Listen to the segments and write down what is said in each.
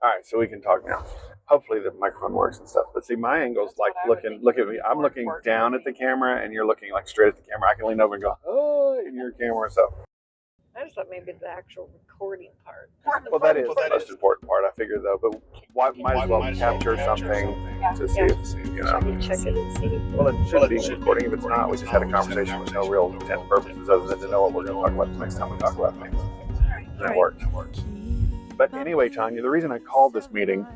All right, so we can talk now. Hopefully the microphone works and stuff. But see, my angle's like look at me. I'm looking down at the camera, and you're looking like straight at the camera. I can lean over and go, oh, in your camera. So I just thought maybe the actual recording part. well, that is the most important part, I figure, though. But might as well capture something to see if Check it and see. Well, it should be recording. If it's not, we just had a conversation with no real intent purposes other than to know what we're going to talk about the next time we talk about things. And it worked. But anyway, Tanya, the reason I called this meeting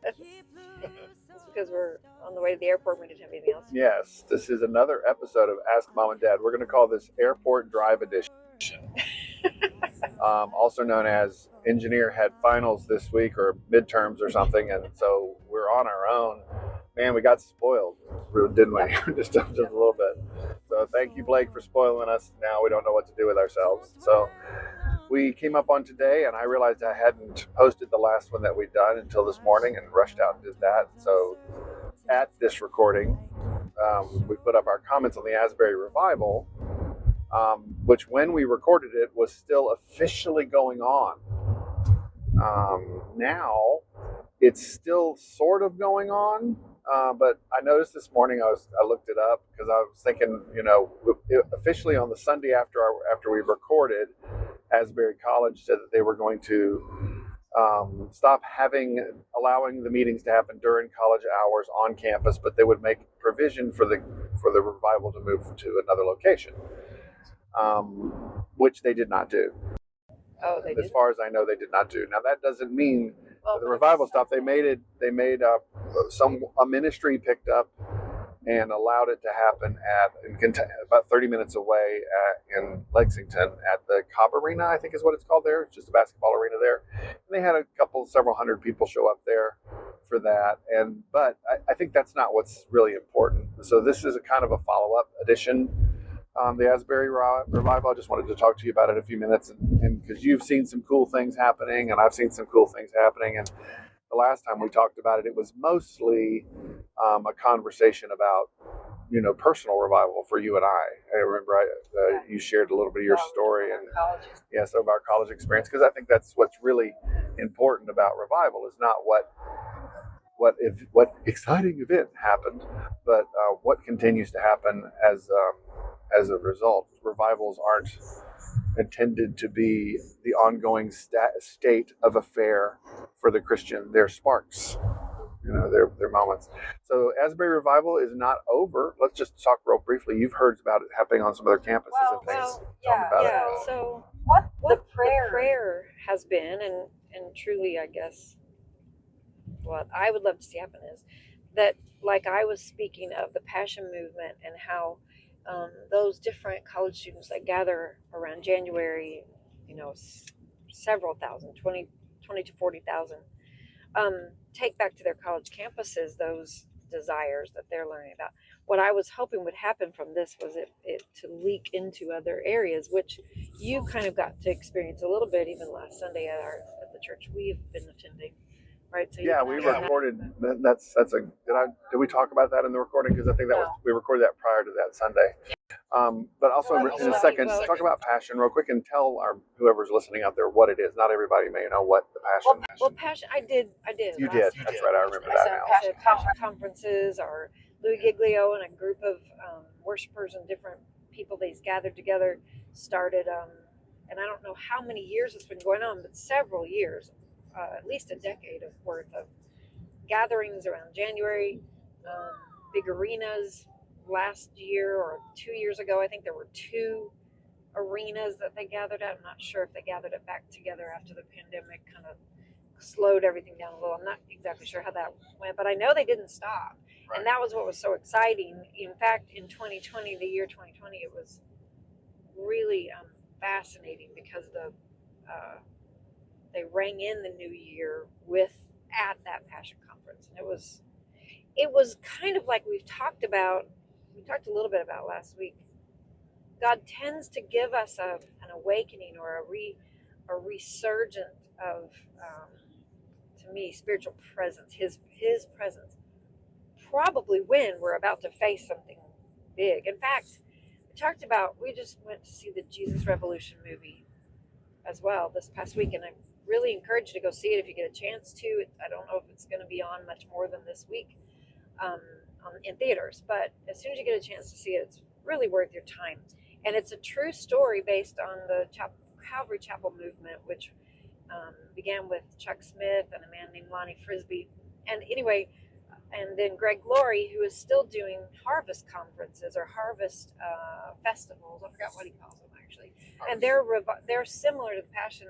It's because we're on the way to the airport. We didn't have anything else. Yes, this is another episode of Ask Mom and Dad. We're going to call this Airport Drive Edition. Also known as engineer had finals this week or midterms or something, and so we're on our own. Man, we got spoiled, didn't we? just a little bit. So thank you, Blake, for spoiling us. Now we don't know what to do with ourselves. So we came up on today, and I realized I hadn't posted the last one that we'd done until this morning and rushed out and did that. So at this recording, we put up our comments on the Asbury revival, which when we recorded it was still officially going on. Now it's still sort of going on, but I noticed this morning I looked it up because I was thinking, officially on the Sunday after we recorded, Asbury College said that they were going to stop allowing the meetings to happen during college hours on campus, but they would make provision for the revival to move to another location, which they did not do. Oh, they did? As far as I know, they did not do. Now that doesn't mean the revival stopped. They made a ministry picked up and allowed it to happen about 30 minutes away in Lexington at the Cobb Arena, I think is what it's called there. It's just a basketball arena there. And they had several hundred people show up there for that. But I think that's not what's really important. So this is a kind of a follow-up edition. The Asbury Revival. I just wanted to talk to you about it a few minutes, and because you've seen some cool things happening, and I've seen some cool things happening. And the last time we talked about it, it was mostly a conversation about, personal revival for you and I. I remember you shared a little bit of your story and some of our college experience, because I think that's what's really important about revival is not what exciting event happened, but what continues to happen as a result. Revivals aren't intended to be the ongoing state of affair for the Christian. They're sparks, they're moments. So Asbury Revival is not over. Let's just talk real briefly. You've heard about it happening on some other campuses and things. So what the prayer has been, and truly, I guess, what I would love to see happen is that, like I was speaking of the Passion Movement and how those different college students that gather around January, several thousand, 20 to 40,000, take back to their college campuses those desires that they're learning about. What I was hoping would happen from this was it to leak into other areas, which you kind of got to experience a little bit even last Sunday at the church we've been attending. Right, so we recorded. Did we talk about that in the recording? Because I think we recorded that prior to that Sunday. But also in a second, talk about Passion real quick and tell whoever's listening out there what it is. Not everybody may know what the Passion. Well, Passion, I did. You did. That's right. I remember that now. Passion conferences, or Louis Giglio and a group of worshipers and different people they's gathered together started. And I don't know how many years it's been going on, but several years. At least a decade of worth of gatherings around January, big arenas. Last year or 2 years ago, I think there were 2 arenas that they gathered at. I'm not sure if they gathered it back together after the pandemic kind of slowed everything down a little. I'm not exactly sure how that went, but I know they didn't stop. Right. And that was what was so exciting. In fact, in 2020, the year 2020, it was really fascinating because they rang in the new year at that Passion Conference. And it was kind of like we talked a little bit about last week. God tends to give us an awakening or a resurgent of, to me, spiritual presence, his presence, probably when we're about to face something big. In fact, we just went to see the Jesus Revolution movie as well this past week, and I'm really encouraged to go see it if you get a chance to. I don't know if it's going to be on much more than this week in theaters, but as soon as you get a chance to see it, it's really worth your time. And it's a true story based on the Calvary Chapel movement, which began with Chuck Smith and a man named Lonnie Frisbee. And anyway, and then Greg Laurie, who is still doing harvest conferences or harvest festivals. I forgot what he calls them actually. And they're similar to the Passion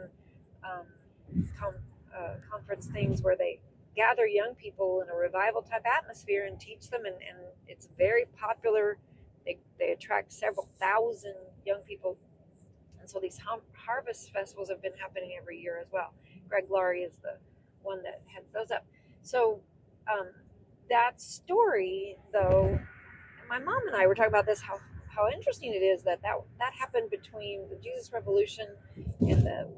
conference things, where they gather young people in a revival type atmosphere and teach them, and it's very popular. They attract several thousand young people, and so these harvest festivals have been happening every year as well. Greg Laurie is the one that heads those up. So that story, though, my mom and I were talking about this, how interesting it is that happened between the Jesus Revolution and the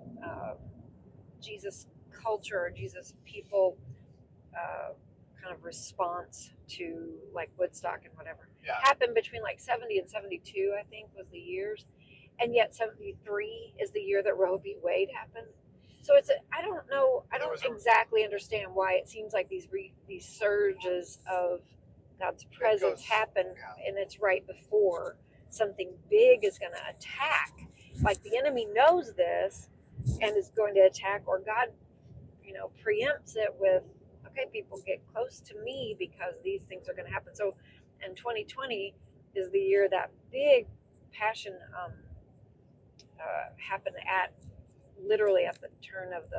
Jesus culture or Jesus people kind of response to like Woodstock and whatever. Yeah. Happened between like 70 and 72, I think, was the years. And yet 73 is the year that Roe v. Wade happened. So I don't know, I don't exactly understand why it seems like these surges of God's presence happen, and it's right before something big is going to attack. Like the enemy knows this and is going to attack, or God, preempts it with, okay, people, get close to me because these things are going to happen. So, and 2020 is the year that big passion happened literally at the turn of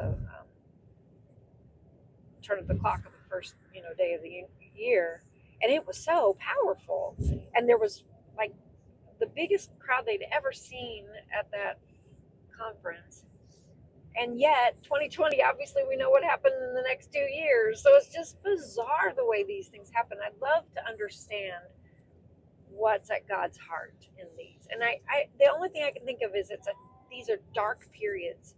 the clock of the first day of the year, and it was so powerful. And there was like the biggest crowd they'd ever seen at that conference. And yet 2020, obviously we know what happened in the next 2 years. So it's just bizarre the way these things happen. I'd love to understand what's at God's heart in these. And I the only thing I can think of is these are dark periods,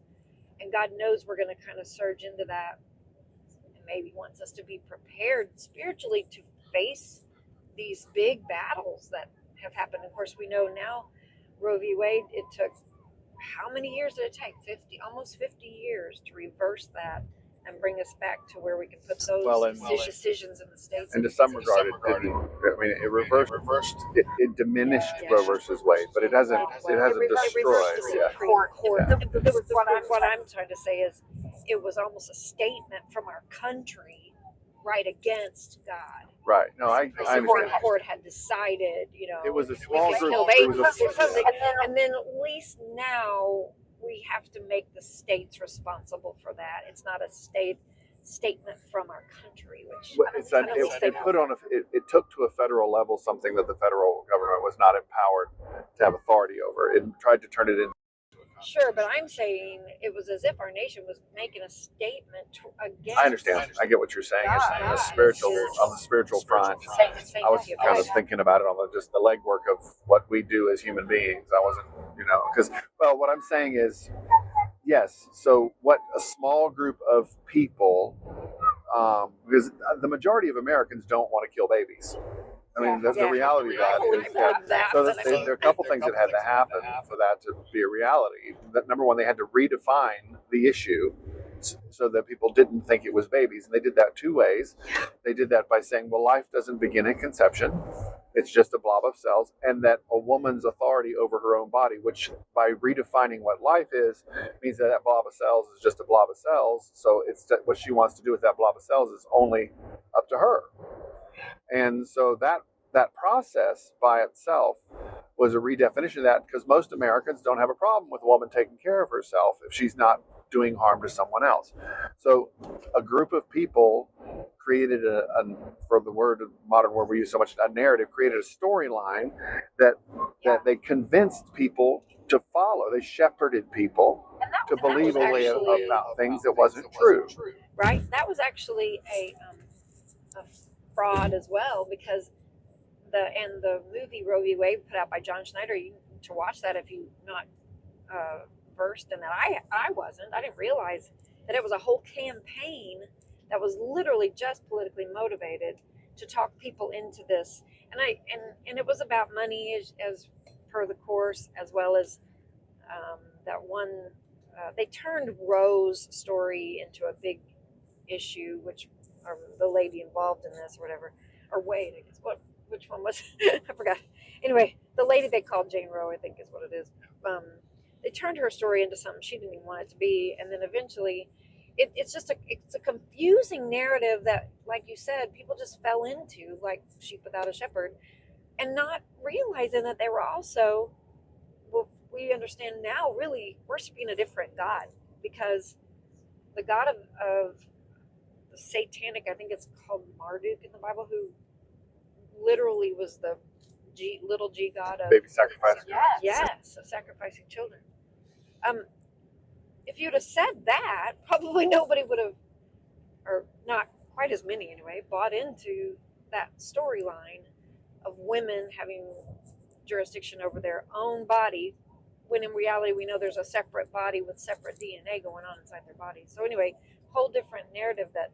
and God knows we're going to kind of surge into that, and maybe wants us to be prepared spiritually to face these big battles that have happened. Of course, we know now Roe v. Wade, it took, how many years did it take? Almost 50 years to reverse that and bring us back to where we can put those decisions in the states. And to some regard, it didn't. I mean, it reversed. It diminished Roe versus Wade, but it hasn't destroyed. What I'm trying to say is, it was almost a statement from our country right against God. Right. No, I The Supreme Court had decided, it was a small group. And then at least now we have to make the states responsible for that. It's not a statement from our country, which it took to a federal level something that the federal government was not empowered to have authority over. It tried to turn it into. Sure, but I'm saying it was as if our nation was making a statement against. I understand. I get what you're saying. On the spiritual front, I was kind of thinking about it on just the legwork of what we do as human beings. I wasn't, because what I'm saying is, yes. So what a small group of people, because the majority of Americans don't want to kill babies. I mean, that's the reality of that. So there are a couple things that had to happen for that to be a reality. That, number one, they had to redefine the issue so that people didn't think it was babies. And they did that two ways. They did that by saying, well, life doesn't begin at conception. It's just a blob of cells. And that a woman's authority over her own body, which by redefining what life is, means that blob of cells is just a blob of cells. So it's what she wants to do with that blob of cells is only up to her. And so that process by itself was a redefinition of that, because most Americans don't have a problem with a woman taking care of herself if she's not doing harm to someone else. So a group of people created for the modern word we use so much, a narrative, created a storyline that they convinced people to follow. They shepherded people to believe a way about things that wasn't true. Right? That was actually a fraud as well, because the movie Roe v. Wade, put out by John Schneider, you need to watch that if you're not versed in that. I wasn't. I didn't realize that it was a whole campaign that was literally just politically motivated to talk people into this, and it was about money as per the course, as well as that one they turned Roe's story into a big issue, which the lady involved in this or whatever, or Wade, I guess. Which one was I forgot. Anyway, the lady they called Jane Roe, I think is what it is. They turned her story into something she didn't even want it to be, and then eventually, it's a confusing narrative that, like you said, people just fell into like sheep without a shepherd, and not realizing that they were also, well, we understand now, really worshiping a different God, because the God of the satanic, I think it's called Marduk in the Bible, who literally was the little g god of baby sacrifice. Yes, of sacrificing children. If you'd have said that, probably nobody would have, or not quite as many anyway, bought into that storyline of women having jurisdiction over their own body, when in reality we know there's a separate body with separate DNA going on inside their body. So anyway, whole different narrative that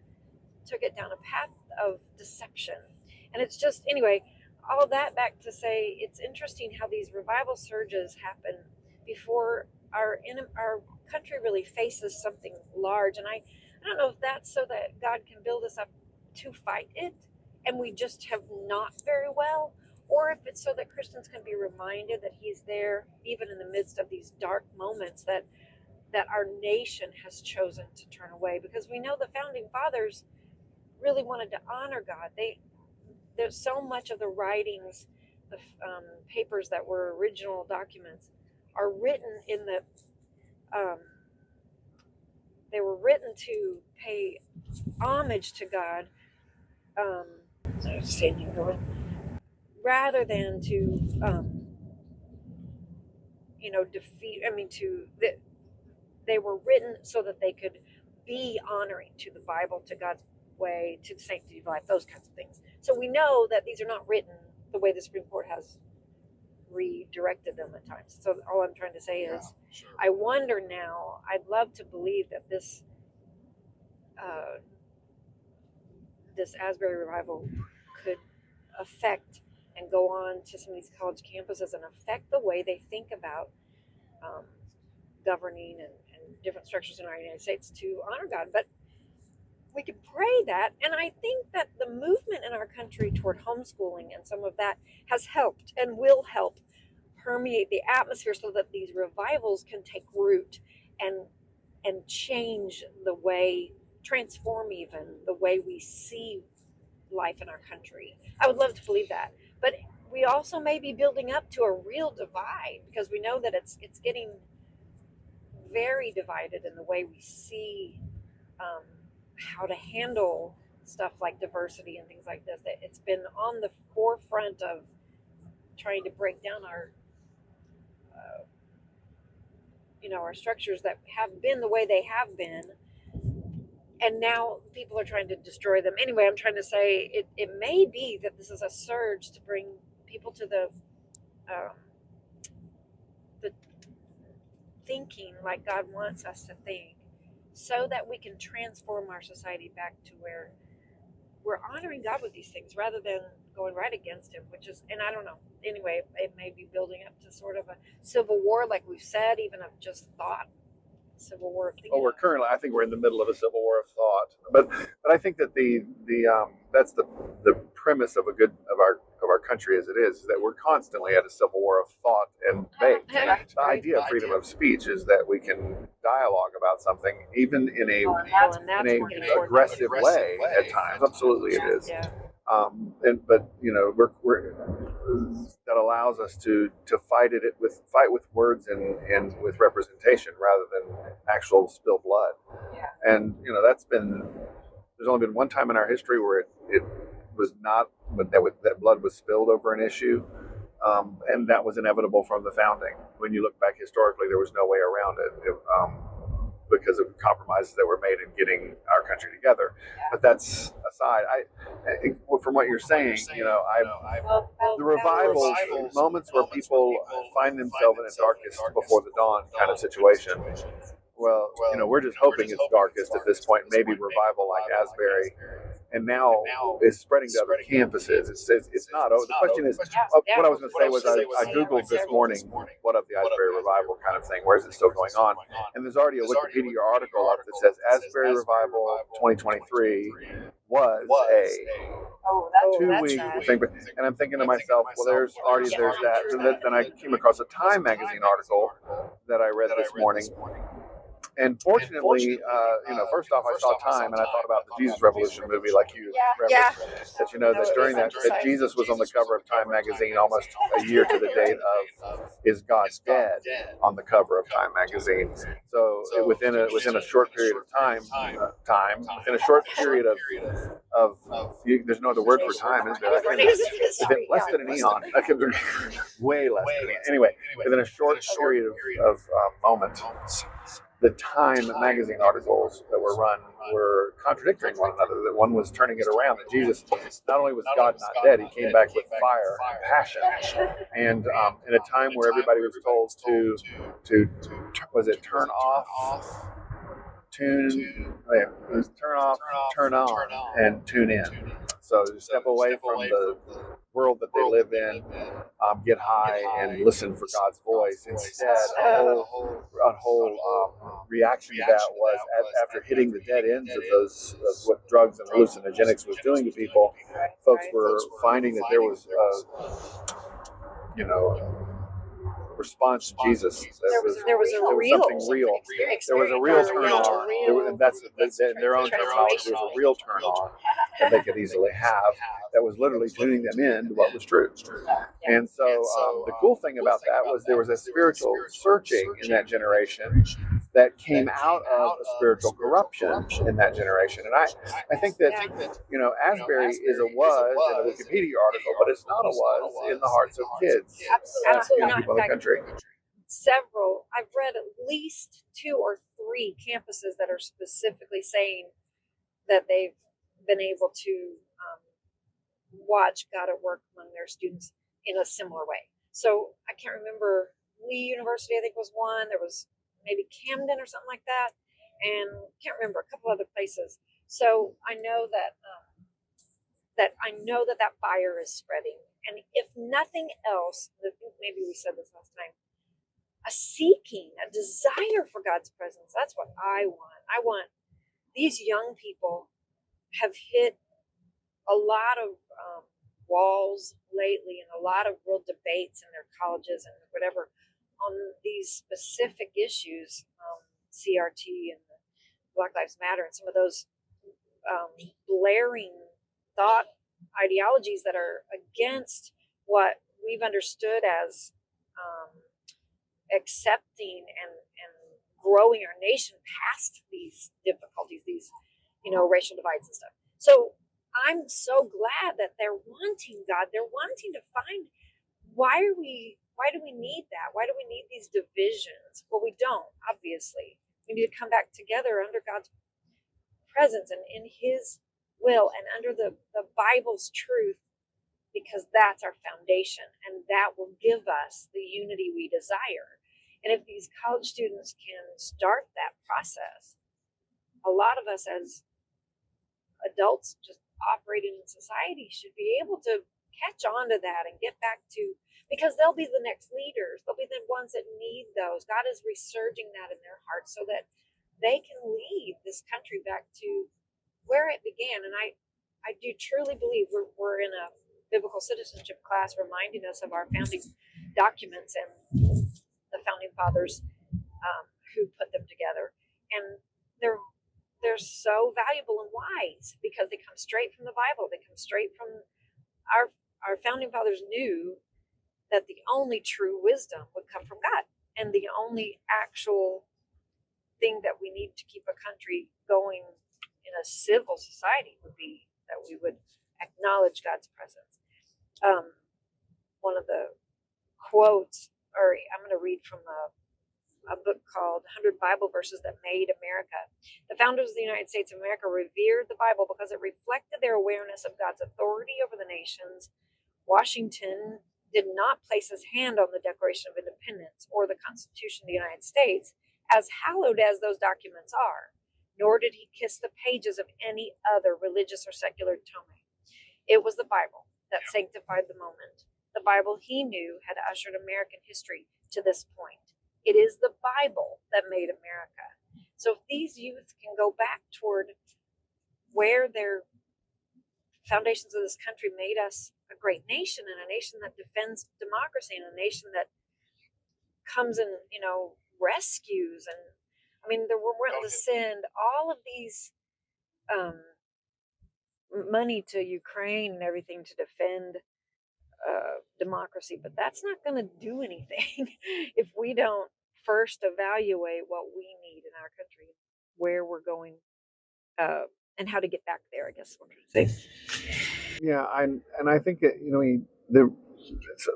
took it down a path of deception. And it's just, anyway, all that back to say, it's interesting how these revival surges happen before our country really faces something large. And I don't know if that's so that God can build us up to fight it, and we just have not very well, or if it's so that Christians can be reminded that He's there even in the midst of these dark moments that our nation has chosen to turn away. Because we know the founding fathers really wanted to honor God. There's so much of the writings, the papers that were original documents, are written in the. They were written to pay homage to God. Rather than to, defeat. I mean, they were written so that they could be honoring to the Bible, to God's way, to the sanctity of life, those kinds of things. So we know that these are not written the way the Supreme Court has redirected them at times. So all I'm trying to say is, sure. I wonder now, I'd love to believe that this Asbury revival could affect and go on to some of these college campuses and affect the way they think about governing and different structures in our United States to honor God. But we could pray that, and I think that the movement in our country toward homeschooling and some of that has helped and will help permeate the atmosphere so that these revivals can take root and change the way, transform even the way we see life in our country. I would love to believe that. But we also may be building up to a real divide, because we know that it's getting very divided in the way we see how to handle stuff like diversity and things like this. That it's been on the forefront of trying to break down our our structures that have been the way they have been, and now people are trying to destroy them. Anyway, I'm trying to say it may be that this is a surge to bring people to the thinking like God wants us to think, so that we can transform our society back to where we're honoring God with these things rather than going right against Him, which is, and I don't know. Anyway, it may be building up to sort of a civil war, like we've said, even of just thought. Civil war. I think we're in the middle of a civil war of thought, but I think that that's the premise of our country as it is that we're constantly at a civil war of thought and debate. The idea of freedom of speech is that we can dialogue about something even in a aggressive way at times. Absolutely, it is. Yeah. But that allows us to fight with words and with representation rather than actual spilled blood. Yeah. And there's only been one time in our history where it was not, but that blood was spilled over an issue, and that was inevitable from the founding. When you look back historically, there was no way around it. Because of compromises that were made in getting our country together. But that's aside. From what you're saying, the revivals, moments where people find themselves in a darkest before the dawn kind of situation. Well, we're just hoping it's darkest at this point. Maybe revival like Asbury and now is spreading to other campuses. It's not over. The question is, what I was going to say was I Googled this morning, what of the Asbury revival kind of thing, where is it still going on? And there's already a Wikipedia article up that says Asbury Revival 2023 was a 2-week thing. And I'm thinking to myself, well, there's that. And then I came across a Time magazine article that I read this morning. And fortunately, first off, I saw Time, and I thought about the Jesus Revolution movie, like you referenced. That that during that Jesus was on the cover of Time magazine almost a year to the date of "Is God Dead" on the cover of Time magazine. So within a short period of time, within a short period of there's no other word for time, is there? Within less than an eon, way less than an eon. Anyway, within a short period of moment. The Time magazine articles that were run were contradicting one another. That one was turning it around. That Jesus, not only was God not dead, he came back with fire and passion. And in a time where everybody was told to was it turn off, turn off, turn on, and tune in. So step away from the world that they live in, get high and listen for God's voice. Instead, a whole reaction to that was after hitting the dead ends of what drugs and hallucinogenics was doing to people, folks were finding that there was response to Jesus. There was something real. There was a real turn on. And that's in their own terminology. There was a real turn on that they could easily have. That was literally tuning them in to what was true. And so the cool thing about that was there was a spiritual searching in that generation that came out of a spiritual corruption in that generation. And I think that, Asbury is a was in a Wikipedia article, but it's not a was in the hearts of kids. Absolutely not. People in the country. I've read at least 2 or 3 campuses that are specifically saying that they've been able to watch God at work among their students in a similar way. So I can't remember, Lee University, I think, was one. There was maybe Camden or something like that, and can't remember a couple other places. So I know that that fire is spreading, and if nothing else, I think maybe we said this last time, a seeking, a desire for God's presence. That's what I want. I want these young people have hit a lot of walls lately, and a lot of real debates in their colleges and whatever on these specific issues, CRT and Black Lives Matter, and some of those blaring thought ideologies that are against what we've understood as accepting and growing our nation past these difficulties, these racial divides and stuff. So I'm so glad that they're wanting God. They're wanting to find why do we need that? Why do we need these divisions? Well, we don't, obviously. We need to come back together under God's presence and in his will and under the Bible's truth, because that's our foundation, and that will give us the unity we desire. And if these college students can start that process, a lot of us as adults just operating in society should be able to catch on to that and get back to, because they'll be the next leaders. They'll be the ones that need those. God is resurging that in their hearts so that they can lead this country back to where it began. And I do truly believe we're in a biblical citizenship class reminding us of our founding documents and the founding fathers who put them together. And they're so valuable and wise because they come straight from the Bible. They come straight from our founding fathers knew that the only true wisdom would come from God, and the only actual thing that we need to keep a country going in a civil society would be that we would acknowledge God's presence. One of the quotes, or I'm going to read from a book called 100 Bible Verses That Made America. The founders of the United States of America revered the Bible because it reflected their awareness of God's authority over the nations. Washington did not place his hand on the Declaration of Independence or the Constitution of the United States, as hallowed as those documents are. nor did he kiss the pages of any other religious or secular tome. It was the Bible that sanctified the moment. The Bible he knew had ushered American history to this point. It is the Bible that made America. So if these youth can go back toward where their foundations of this country made us a great nation, and a nation that defends democracy, and a nation that comes and rescues, and I mean we're willing to send all of these money to Ukraine and everything to defend democracy, but that's not going to do anything if we don't first evaluate what we need in our country, where we're going, and how to get back there, I guess what I'm saying. Yeah, I think that,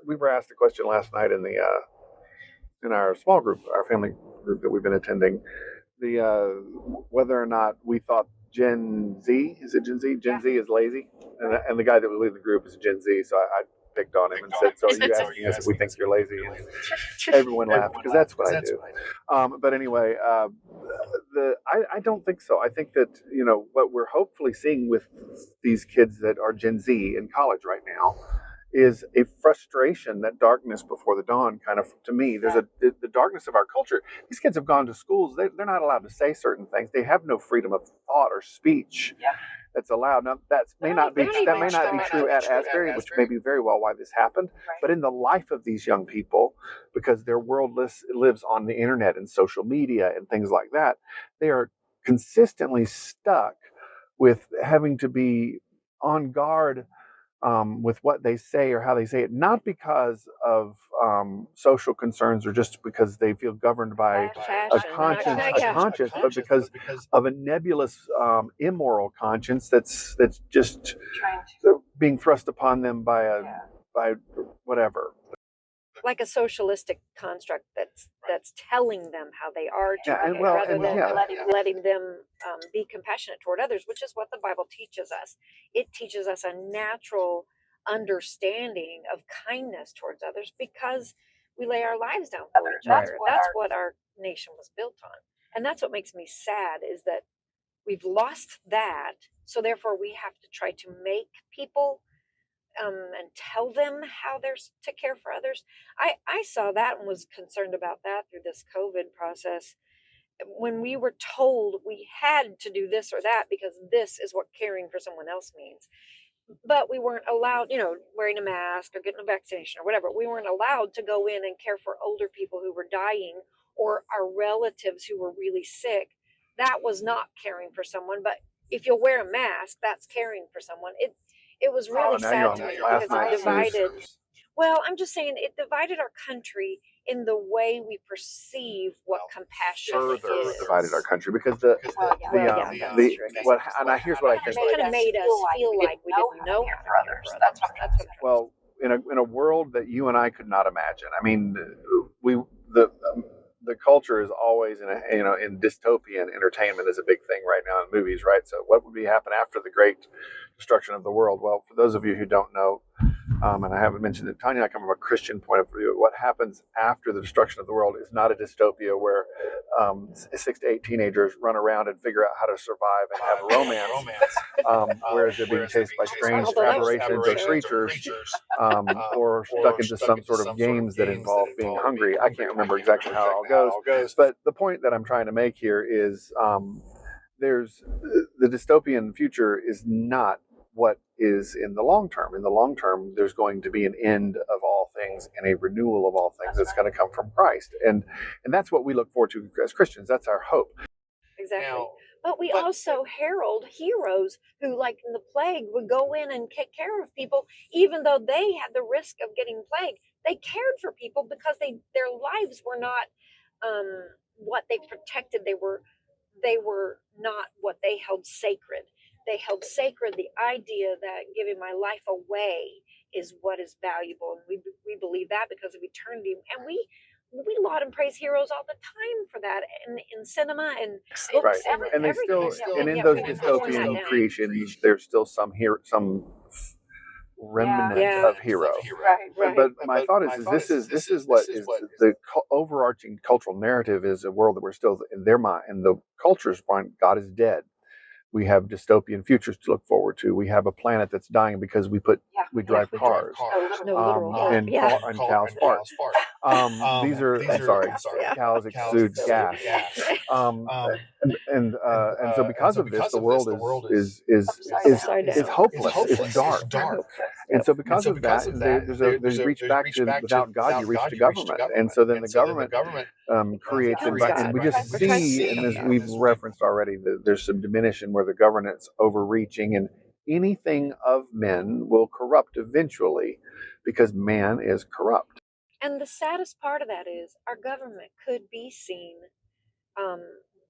we were asked a question last night in our small group, our family group that we've been attending, whether or not we thought Gen Z, is it Gen Z? Gen Z is lazy, and the guy that was leading the group is Gen Z, so I picked on him and said, "So are you asking us if we think you're lazy?" And everyone laughed because that's what I do. But anyway, I don't think so. I think that what we're hopefully seeing with these kids that are Gen Z in college right now is a frustration, that darkness before the dawn kind of, to me, there's the darkness of our culture. These kids have gone to schools, they're not allowed to say certain things. They have no freedom of thought or speech that's allowed. Now that may not be true at Asbury, which may be very well why this happened. But in the life of these young people, because their world lives on the internet and social media and things like that, they are consistently stuck with having to be on guard with what they say or how they say it, not because of social concerns or just because they feel governed by a conscience, but because of a nebulous, immoral conscience that's just being thrust upon them by whatever. Like a socialistic construct that's telling them how they are to behave, rather than letting them be compassionate toward others, which is what the Bible teaches us. It teaches us a natural understanding of kindness towards others because we lay our lives down for each other. That's what our nation was built on, and that's what makes me sad, is that we've lost that. So therefore, we have to try to make people and tell them how they're to care for others. I saw that and was concerned about that through this COVID process. When we were told we had to do this or that because this is what caring for someone else means, but we weren't allowed, wearing a mask or getting a vaccination or whatever. We weren't allowed to go in and care for older people who were dying or our relatives who were really sick. That was not caring for someone. But if you'll wear a mask, that's caring for someone. It was really sad to me because it divided. Well, I'm just saying it divided our country in the way we perceive what compassion is. Divided our country because here's what I think. It kind of made us feel like we didn't know how to care for others. That's what well, in a world that you and I could not imagine. I mean, the culture is always in dystopian entertainment is a big thing right now in movies, right? So what would happen after the great destruction of the world? Well, for those of you who don't know, and I haven't mentioned it, Tanya and I come from a Christian point of view. What happens after the destruction of the world is not a dystopia where 6 to 8 teenagers run around and figure out how to survive and have a romance, whereas they're being chased by strange aberrations or creatures, or stuck into some sort of games that involve being hungry. I can't remember exactly how it all goes, but the point that I'm trying to make here is there's the dystopian future is not what is in the long term. In the long term, there's going to be an end of all things and a renewal of all things that's going to come from Christ. And that's what we look forward to as Christians. That's our hope. Exactly. But we also herald heroes who, like in the plague, would go in and take care of people, even though they had the risk of getting plague. They cared for people because their lives were not what they protected. They were not what they held sacred. They held sacred the idea that giving my life away is what is valuable, and we believe that because of eternity. And we laud and praise heroes all the time for that in cinema and books, and they still, and in those dystopian creations, there's still some remnant Yeah. of hero. Right. But my thought is this is what is the overarching cultural narrative is a world that we're still in their mind, and the culture's mind, God is dead. We have dystopian futures to look forward to. We have a planet that's dying because we drive cars. No literal And yeah. cows fart. These are I'm sorry, Yeah. cows exude gas. And so because of this, the world Upside is down. hopeless. It's dark. And so because of that, there's reach back to without God, you reach to government, and so then the government creates and we just We're trying to see, and become as God. we've referenced already, that there's some diminution where the government's overreaching, and anything of men will corrupt eventually, because man is corrupt. And the saddest part of that is our government could be seen. Um,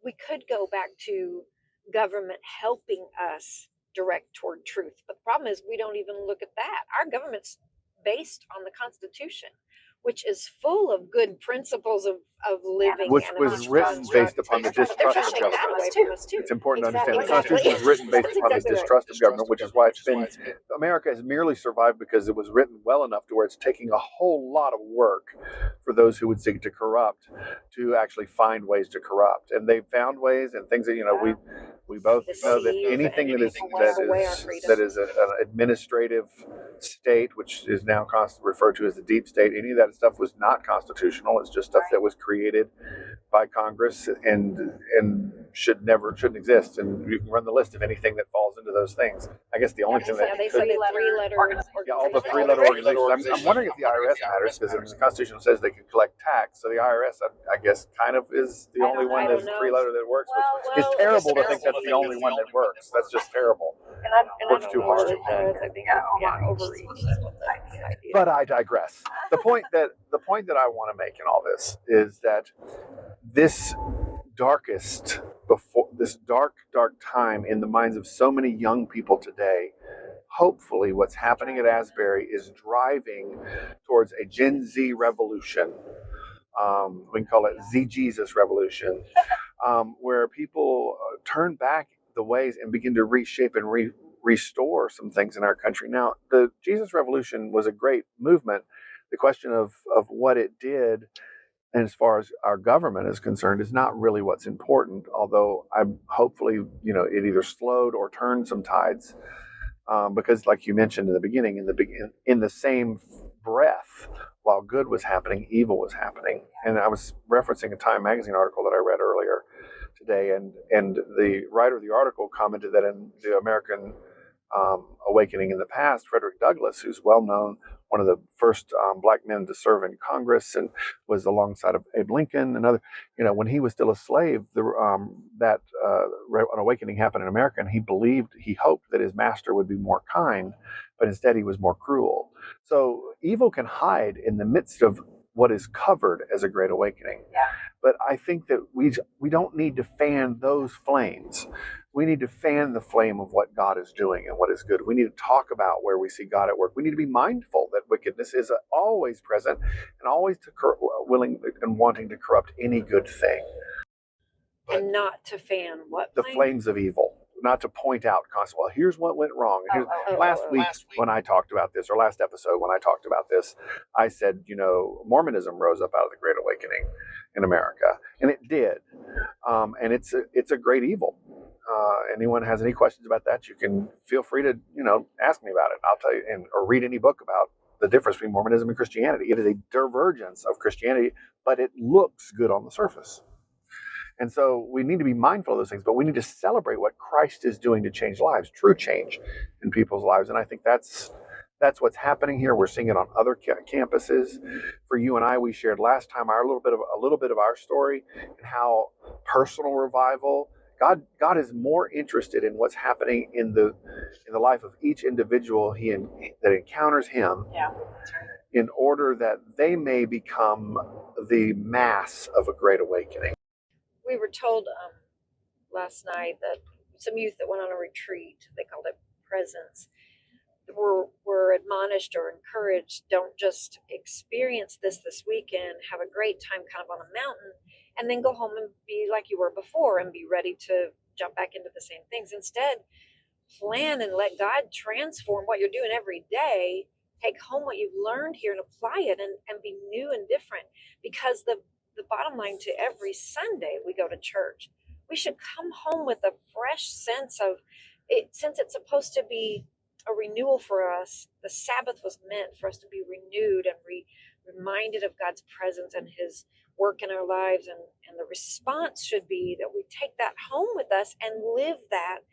we could go back to government helping us direct toward truth. But the problem is we don't even look at that. Our government's based on the Constitution, which is full of good principles of living, Which and was written based upon the distrust of government. It's important to understand the Constitution was written based upon this distrust of government, which is why it's been America has merely survived because it was written well enough to where it's taking a whole lot of work for those who would seek to corrupt to actually find ways to corrupt, and they've found ways and things that we both know that anything that is an administrative state, which is now referred to as the deep state, any of that stuff was not constitutional. It's just stuff that was created by Congress and shouldn't exist. And you can run the list of anything that falls into those things. I guess the only thing that they say three-letter all the three-letter organizations. I'm wondering if the IRS matters, because the Constitution says they can collect tax. So the IRS, I guess, kind of is the only one that's three-letter that works. Which is terrible to think that's the only one that works. That's just terrible. Works too hard. Overreach. But I digress. The point that I want to make in all this is that this dark time in the minds of so many young people today, hopefully what's happening at Asbury is driving towards a Gen Z revolution. We can call it Z Jesus revolution, where people turn back the ways and begin to reshape and restore some things in our country. Now, the Jesus revolution was a great movement. The question of what it did, and as far as our government is concerned, is not really what's important. Although hopefully, it either slowed or turned some tides, because, like you mentioned in the beginning, in the same breath, while good was happening, evil was happening. And I was referencing a Time magazine article that I read earlier today, and the writer of the article commented that in the American awakening in the past, Frederick Douglass, who's well known, one of the first black men to serve in Congress, and was alongside of Abe Lincoln and other, when he was still a slave, an awakening happened in America, and he hoped that his master would be more kind, but instead he was more cruel. So evil can hide in the midst of what is covered as a great awakening. Yeah. But I think that we don't need to fan those flames. We need to fan the flame of what God is doing and what is good. We need to talk about where we see God at work. We need to be mindful that wickedness is always present and always willing and wanting to corrupt any good thing. And not to fan what? The flames of evil. Not to point out constantly, well, here's what went wrong. Last week when I talked about this, or last episode when I talked about this, I said, Mormonism rose up out of the Great Awakening in America, and it did, and it's a great evil. Anyone has any questions about that, you can feel free to ask me about it. I'll tell you, or read any book about the difference between Mormonism and Christianity. It is a divergence of Christianity, but it looks good on the surface. And so we need to be mindful of those things, but we need to celebrate what Christ is doing to change lives, true change in people's lives. And I think that's what's happening here. We're seeing it on other campuses. For you and I, we shared last time a little bit of our story and how personal revival. God is more interested in what's happening in the life of each individual that encounters Him. Yeah, that's right. In order that they may become the mass of a great awakening. We were told last night that some youth that went on a retreat, they called it Presence, were admonished or encouraged, don't just experience this weekend, have a great time kind of on a mountain, and then go home and be like you were before and be ready to jump back into the same things. Instead, plan and let God transform what you're doing every day. Take home what you've learned here and apply it, and be new and different. Because the bottom line, to every Sunday we go to church, we should come home with a fresh sense of it. Since it's supposed to be a renewal for us, the Sabbath was meant for us to be renewed and reminded of God's presence and his work in our lives. And the response should be that we take that home with us and live that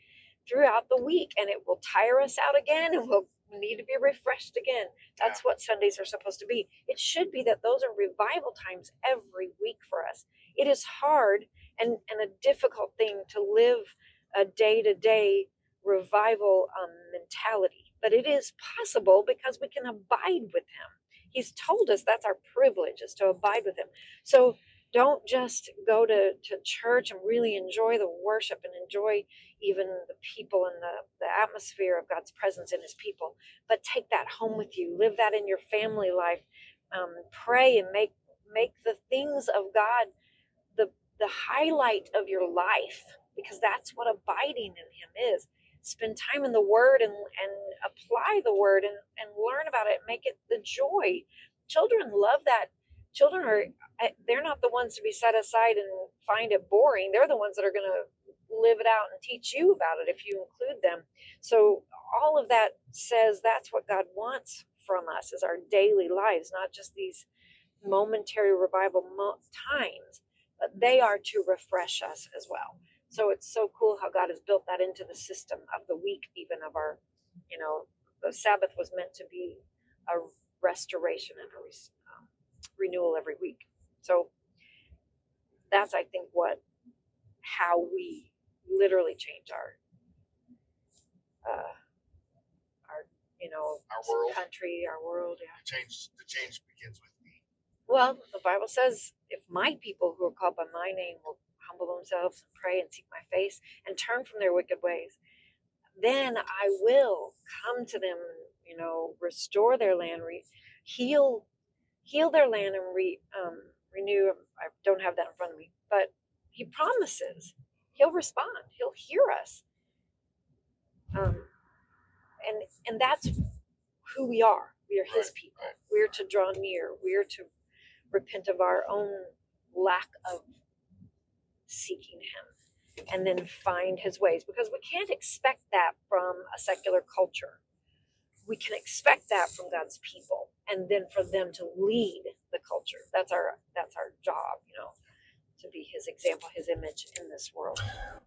throughout the week, and it will tire us out again, and we'll need to be refreshed again. That's what Sundays are supposed to be. It should be that those are revival times every week for us. It is hard and a difficult thing to live a day-to-day revival mentality, but it is possible because we can abide with him. He's told us that's our privilege, is to abide with him. So don't just go to church and really enjoy the worship and enjoy even the people and the atmosphere of God's presence in his people, but take that home with you. Live that in your family life. Pray and make the things of God the highlight of your life, because that's what abiding in him is. Spend time in the word and apply the word and learn about it. Make it the joy. Children love that. Children they're not the ones to be set aside and find it boring. They're the ones that are going to live it out and teach you about it if you include them. So all of that says that's what God wants from us, is our daily lives, not just these momentary revival times, but they are to refresh us as well. So it's so cool how God has built that into the system of the week, even of our, the Sabbath was meant to be a restoration and a renewal every week. So that's, I think, how we literally change our world, country, our world. Yeah. The change begins with me. Well, the Bible says, if my people who are called by my name will humble themselves and pray and seek my face and turn from their wicked ways, then I will come to them, restore their land, heal their land, and renew. I don't have that in front of me, but he promises he'll respond. He'll hear us. And that's who we are. We are his people. Right. We're to draw near. We're to repent of our own lack of seeking him and then find his ways, because we can't expect that from a secular culture. We can expect that from God's people, and then for them to lead the culture. That's our job, to be his example, his image in this world.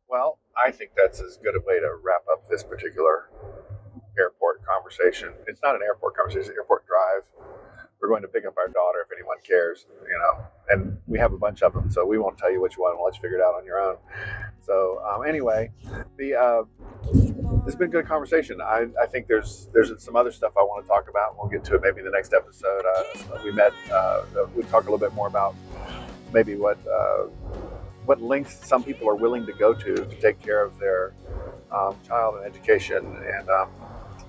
Well, I think that's as good a way to wrap up this particular airport conversation. It's not an airport conversation, it's an airport drive. We're going to pick up our daughter, if anyone cares, and we have a bunch of them, so we won't tell you which one. We'll let you figure it out on your own. So anyway, it's been a good conversation. I think there's some other stuff I want to talk about. We'll get to it maybe in the next episode. We talk a little bit more about maybe what lengths some people are willing to go to take care of their child and education. And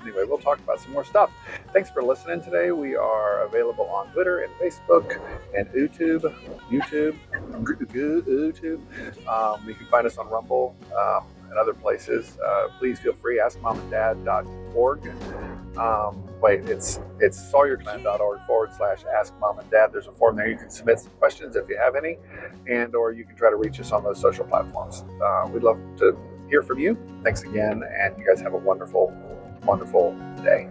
anyway, we'll talk about some more stuff. Thanks for listening today. We are available on Twitter and Facebook and YouTube. You can find us on Rumble and other places. Please feel free. AskMomandDad.org. It's SawyerClan.org/AskMomandDad. There's a form there. You can submit some questions if you have any, or you can try to reach us on those social platforms. We'd love to hear from you. Thanks again, and you guys have a wonderful, wonderful day.